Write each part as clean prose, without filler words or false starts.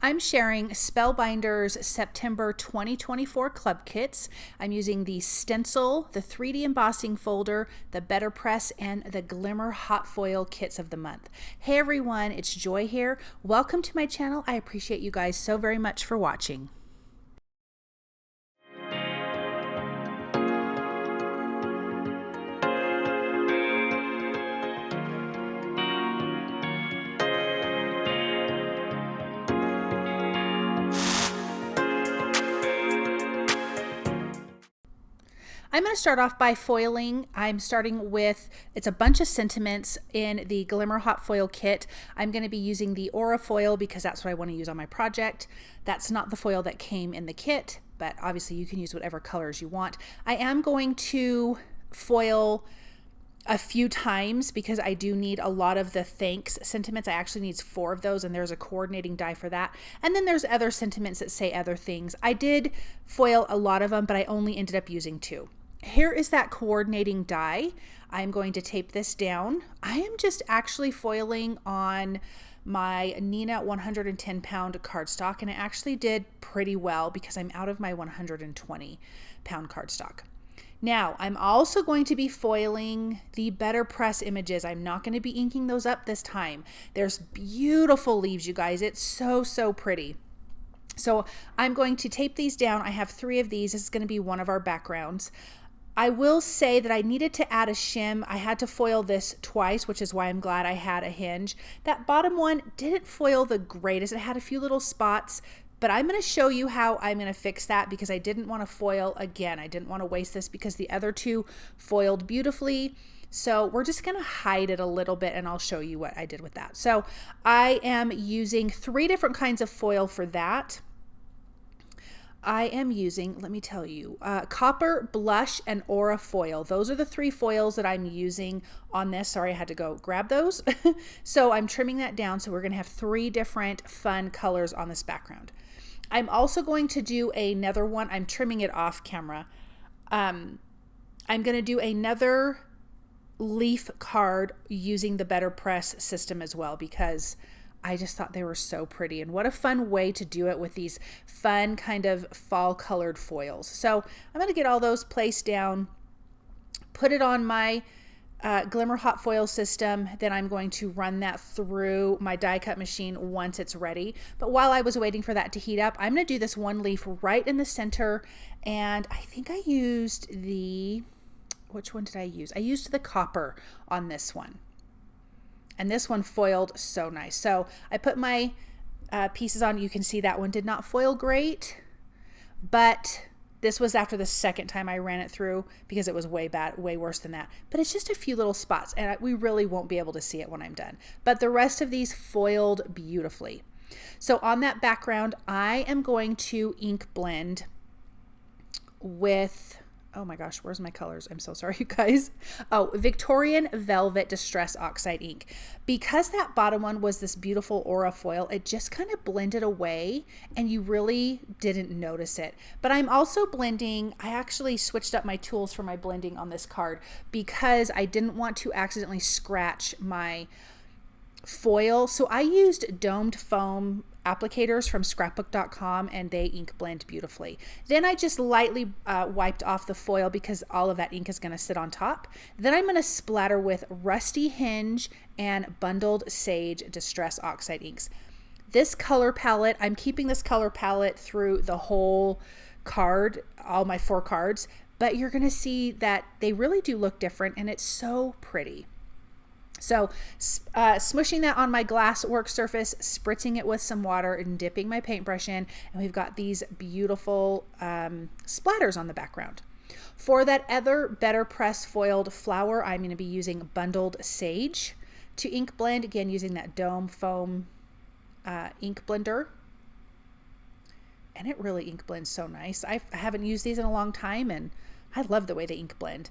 I'm sharing Spellbinders September 2024 club kits. I'm using the Stencil, the 3D embossing folder, the Betterpress, and the Glimmer Hot Foil kits of the month. Hey everyone, it's Joy here. Welcome to my channel. I appreciate you guys so very much for watching. I'm going to start off by foiling. I'm starting with, it's a bunch of sentiments in the Glimmer Hot Foil kit. I'm going to be using the Aura foil because that's what I want to use on my project. That's not the foil that came in the kit, but obviously you can use whatever colors you want. I am going to foil a few times because I do need a lot of the thanks sentiments. I actually need 4 of those, and there's a coordinating die for that. And then there's other sentiments that say other things. I did foil a lot of them, but I only ended up using 2. Here is that coordinating die. I'm going to tape this down. I am just actually foiling on my Nina 110 pound cardstock, and it actually did pretty well because I'm out of my 120 pound cardstock. Now, I'm also going to be foiling the Betterpress images. I'm not going to be inking those up this time. There's beautiful leaves, you guys. It's so pretty. So I'm going to tape these down. I have 3 of these. This is going to be one of our backgrounds. I will say that I needed to add a shim. I had to foil this twice, which is why I'm glad I had a hinge. That bottom one didn't foil the greatest. It had a few little spots, but I'm going to show you how I'm going to fix that because I didn't want to foil again. I didn't want to waste this because the other 2 foiled beautifully. So we're just going to hide it a little bit, and I'll show you what I did with that. So I am using 3 different kinds of foil for that. I am using, let me tell you, copper, blush, and aura foil. Those are the 3 foils that I'm using on this. Sorry, I had to go grab those. So I'm trimming that down. So we're going to have 3 different fun colors on this background. I'm also going to do another one. I'm trimming it off camera. I'm going to do another leaf card using the Betterpress system as well because I just thought they were so pretty, and what a fun way to do it with these fun kind of fall colored foils. So I'm going to get all those placed down, put it on my Glimmer Hot Foil system. Then I'm going to run that through my die cut machine once it's ready. But while I was waiting for that to heat up, I'm going to do this one leaf right in the center. And I think I used which one did I use? I used the copper on this one. And this one foiled so nice. So I put my pieces on. You can see that one did not foil great, but this was after the second time I ran it through because it was way worse than that. But it's just a few little spots, and we really won't be able to see it when I'm done. But the rest of these foiled beautifully. So on that background, I am going to ink blend with, oh my gosh, where's my colors? I'm so sorry, you guys. Oh, Victorian Velvet Distress Oxide ink. Because that bottom one was this beautiful aura foil, it just kind of blended away and you really didn't notice it. But I'm also blending, I actually switched up my tools for my blending on this card because I didn't want to accidentally scratch my foil. So I used domed foam applicators from scrapbook.com, and they ink blend beautifully. Then I just lightly wiped off the foil because all of that ink is going to sit on top. Then I'm going to splatter with Rusty Hinge and Bundled Sage Distress Oxide inks. This color palette, I'm keeping this color palette through the whole card, all my 4 cards, but you're going to see that they really do look different, and it's so pretty. So smushing that on my glass work surface, spritzing it with some water, and dipping my paintbrush in, and we've got these beautiful splatters on the background. For that other Betterpress foiled flower, I'm going to be using Bundled Sage to ink blend, again using that dome foam ink blender. And it really ink blends so nice. I haven't used these in a long time, and I love the way they ink blend.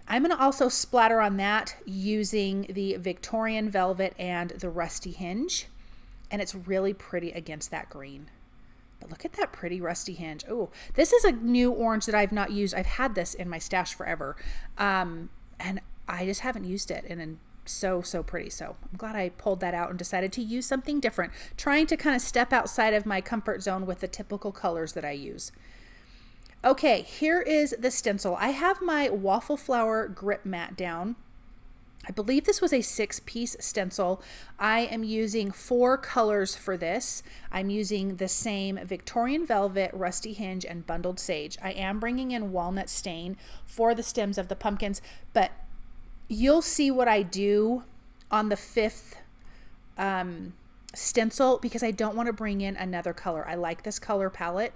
I'm going to also splatter on that using the Victorian Velvet and the Rusty Hinge, and it's really pretty against that green. But look at that pretty Rusty Hinge. Oh, this is a new orange that I've not used. I've had this in my stash forever, and I just haven't used it in so pretty. So I'm glad I pulled that out and decided to use something different, trying to kind of step outside of my comfort zone with the typical colors that I use. Okay, here is the stencil. I have my waffle flower grip mat down. I believe this was a 6-piece stencil. I am using 4 colors for this. I'm using the same Victorian Velvet, Rusty Hinge, and Bundled Sage. I am bringing in Walnut Stain for the stems of the pumpkins, but you'll see what I do on the 5th stencil because I don't want to bring in another color. I like this color palette.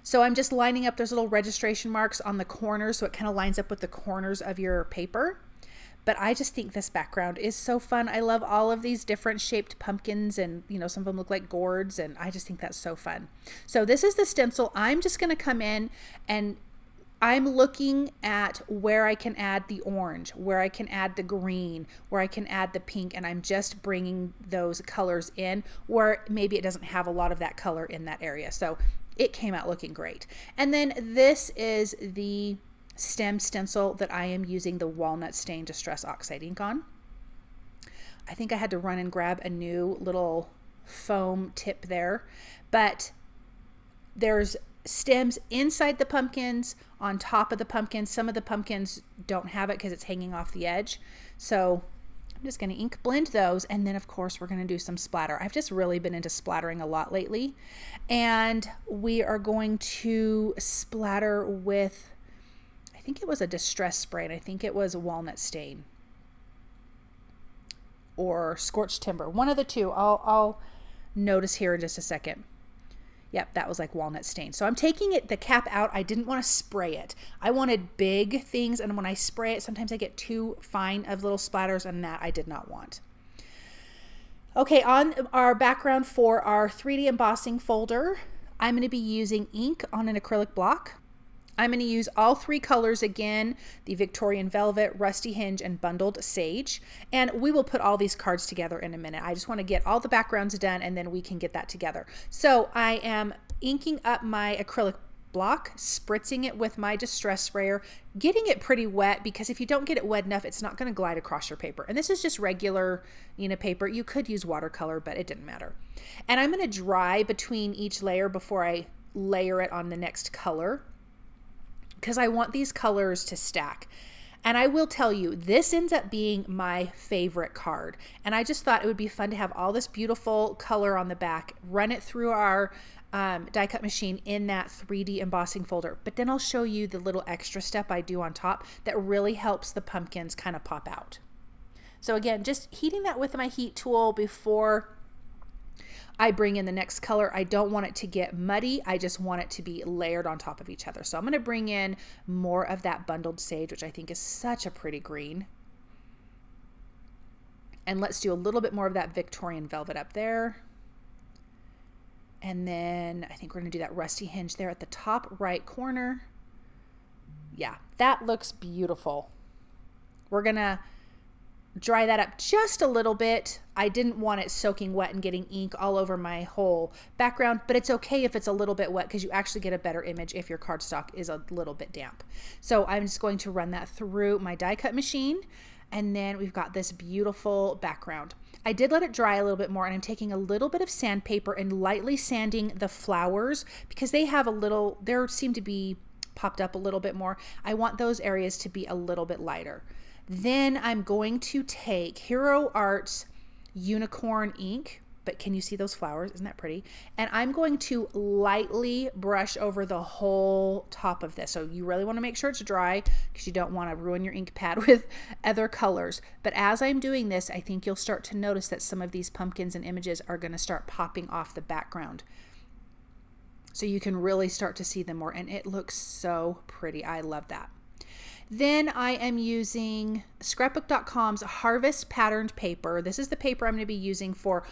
So I'm just lining up those little registration marks on the corners so it kind of lines up with the corners of your paper. But I just think this background is so fun. I love all of these different shaped pumpkins, and you know, some of them look like gourds, and I just think that's so fun. So this is the stencil. I'm just going to come in and I'm looking at where I can add the orange, where I can add the green, where I can add the pink, and I'm just bringing those colors in where maybe it doesn't have a lot of that color in that area. So it came out looking great. And then this is the stem stencil that I am using the Walnut Stain Distress Oxide ink on. I think I had to run and grab a new little foam tip there, but there's stems inside the pumpkins, on top of the pumpkins. Some of the pumpkins don't have it because it's hanging off the edge. So I'm just going to ink blend those, and then of course we're going to do some splatter. I've just really been into splattering a lot lately, and we are going to splatter with, I think it was a distress spray, and I think it was Walnut Stain or Scorched Timber, one of the two. I'll notice here in just a second. Yep, that was like Walnut Stain. So I'm taking the cap out. I didn't want to spray it. I wanted big things, and when I spray it, sometimes I get too fine of little splatters, and that I did not want. Okay, on our background for our 3D embossing folder, I'm going to be using ink on an acrylic block. I'm going to use all 3 colors again, the Victorian Velvet, Rusty Hinge, and Bundled Sage. And we will put all these cards together in a minute. I just want to get all the backgrounds done, and then we can get that together. So I am inking up my acrylic block, spritzing it with my distress sprayer, getting it pretty wet, because if you don't get it wet enough, it's not going to glide across your paper. And this is just regular, paper. You could use watercolor, but it didn't matter. And I'm going to dry between each layer before I layer it on the next color, because I want these colors to stack. And I will tell you, this ends up being my favorite card. And I just thought it would be fun to have all this beautiful color on the back, run it through our die cut machine in that 3D embossing folder. But then I'll show you the little extra step I do on top that really helps the pumpkins kind of pop out. So again, just heating that with my heat tool before I bring in the next color. I don't want it to get muddy. I just want it to be layered on top of each other. So I'm going to bring in more of that Bundled Sage, which I think is such a pretty green. And let's do a little bit more of that Victorian Velvet up there. And then I think we're going to do that Rusty Hinge there at the top right corner. Yeah, that looks beautiful. We're going to dry that up just a little bit. I didn't want it soaking wet and getting ink all over my whole background, but it's okay if it's a little bit wet because you actually get a better image if your cardstock is a little bit damp. So I'm just going to run that through my die cut machine, and then we've got this beautiful background. I did let it dry a little bit more, and I'm taking a little bit of sandpaper and lightly sanding the flowers because they have they seem to be popped up a little bit more. I want those areas to be a little bit lighter. Then I'm going to take Hero Art's Unicorn ink, but can you see those flowers? Isn't that pretty? And I'm going to lightly brush over the whole top of this. So you really want to make sure it's dry because you don't want to ruin your ink pad with other colors. But as I'm doing this, I think you'll start to notice that some of these pumpkins and images are going to start popping off the background. So you can really start to see them more, and it looks so pretty. I love that. Then I am using scrapbook.com's Harvest Patterned Paper. This is the paper I'm going to be using for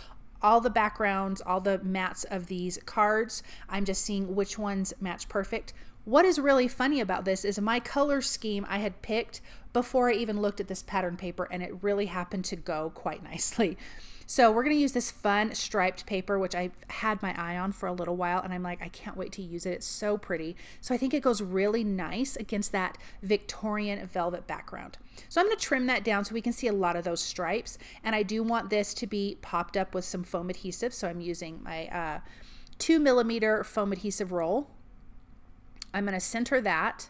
all the backgrounds, all the mats of these cards. I'm just seeing which ones match perfect. What is really funny about this is my color scheme I had picked before I even looked at this pattern paper, and it really happened to go quite nicely. So we're going to use this fun striped paper, which I had my eye on for a little while, and I'm like, I can't wait to use it. It's so pretty. So I think it goes really nice against that Victorian velvet background. So I'm going to trim that down so we can see a lot of those stripes. And I do want this to be popped up with some foam adhesive. So I'm using my 2mm foam adhesive roll. I'm going to center that.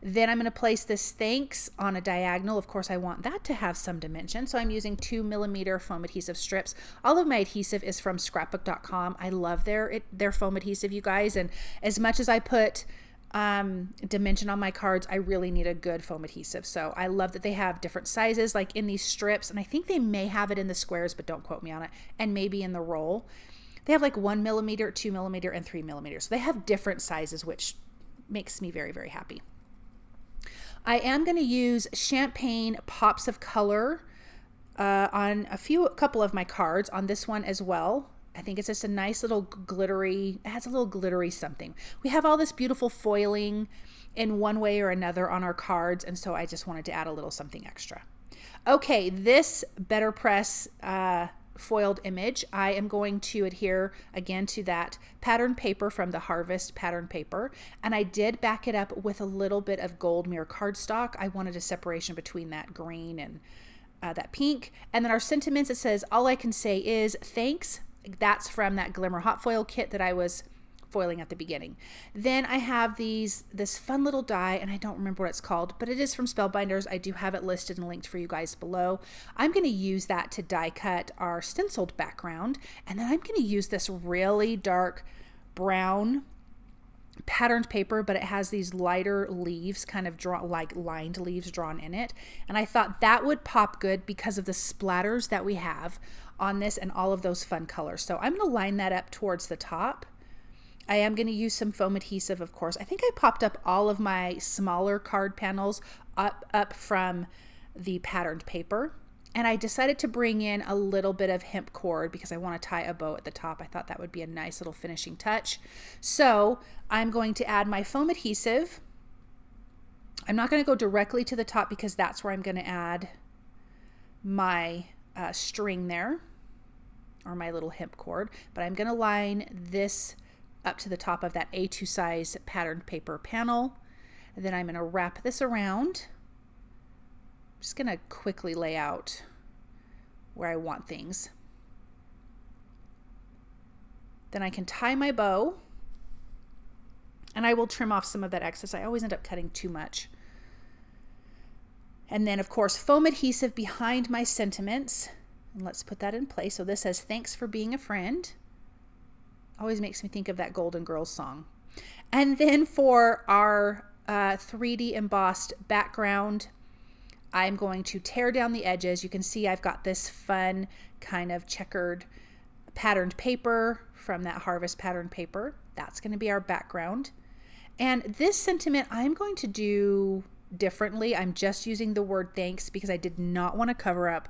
Then I'm going to place this thanks on a diagonal. Of course, I want that to have some dimension. So I'm using 2mm foam adhesive strips. All of my adhesive is from scrapbook.com. I love their foam adhesive, you guys. And as much as I put dimension on my cards, I really need a good foam adhesive. So I love that they have different sizes, like in these strips. And I think they may have it in the squares, but don't quote me on it. And maybe in the roll. They have like 1mm, 2mm, and 3mm. So they have different sizes, which makes me very, very happy. I am going to use champagne pops of color on a couple of my cards, on this one as well. I think it's just a nice little glittery, it has a little glittery something. We have all this beautiful foiling in one way or another on our cards, and so I just wanted to add a little something extra. Okay, this Betterpress foiled image, I am going to adhere again to that pattern paper from the Harvest pattern paper, and I did back it up with a little bit of gold mirror cardstock. I wanted a separation between that green and that pink. And then our sentiments, it says, all I can say is thanks. That's from that Glimmer Hot Foil kit that I was foiling at the beginning. Then I have this fun little die, and I don't remember what it's called, but it is from Spellbinders. I do have it listed and linked for you guys below. I'm going to use that to die cut our stenciled background, and then I'm going to use this really dark brown patterned paper, but it has these lighter leaves, kind of drawn, like lined leaves drawn in it. And I thought that would pop good because of the splatters that we have on this and all of those fun colors. So I'm going to line that up towards the top. I am going to use some foam adhesive, of course. I think I popped up all of my smaller card panels up from the patterned paper. And I decided to bring in a little bit of hemp cord because I want to tie a bow at the top. I thought that would be a nice little finishing touch. So I'm going to add my foam adhesive. I'm not going to go directly to the top because that's where I'm going to add my string there, or my little hemp cord. But I'm going to line this up to the top of that A2 size patterned paper panel. And then I'm going to wrap this around. I'm just going to quickly lay out where I want things. Then I can tie my bow, and I will trim off some of that excess. I always end up cutting too much. And then of course foam adhesive behind my sentiments, and let's put that in place. So this says, thanks for being a friend. Always makes me think of that Golden Girls song. And then for our 3D embossed background, I'm going to tear down the edges. You can see I've got this fun kind of checkered patterned paper from that Harvest pattern paper. That's going to be our background. And this sentiment I'm going to do differently. I'm just using the word thanks because I did not want to cover up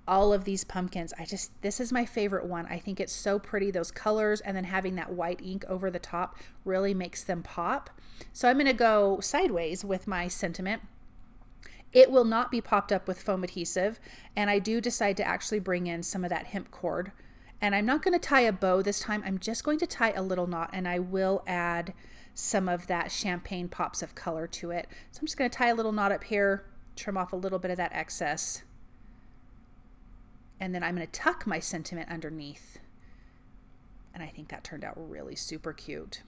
all of these pumpkins. This is my favorite one. I think it's so pretty, those colors, and then having that white ink over the top really makes them pop. So I'm going to go sideways with my sentiment. It will not be popped up with foam adhesive, and I do decide to actually bring in some of that hemp cord. And I'm not going to tie a bow this time. I'm just going to tie a little knot, and I will add some of that champagne pops of color to it. So I'm just going to tie a little knot up here, trim off a little bit of that excess. And then I'm going to tuck my sentiment underneath. And I think that turned out really super cute.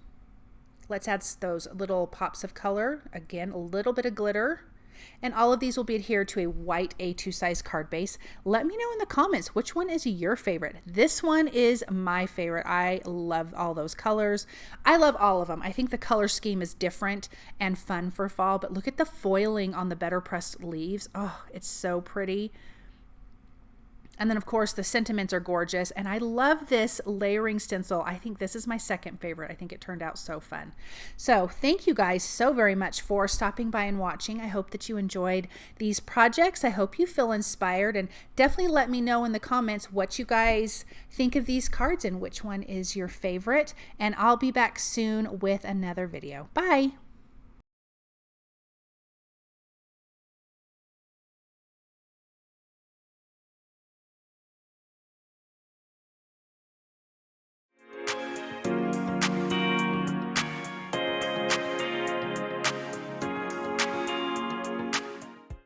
Let's add those little pops of color. Again, a little bit of glitter. And all of these will be adhered to a white A2 size card base. Let me know in the comments which one is your favorite. This one is my favorite. I love all those colors. I love all of them. I think the color scheme is different and fun for fall, but look at the foiling on the Betterpress leaves. Oh, it's so pretty. And then of course the sentiments are gorgeous, and I love this layering stencil. I think this is my second favorite. I think it turned out so fun. So thank you guys so very much for stopping by and watching. I hope that you enjoyed these projects. I hope you feel inspired, and definitely let me know in the comments what you guys think of these cards and which one is your favorite. And I'll be back soon with another video. Bye.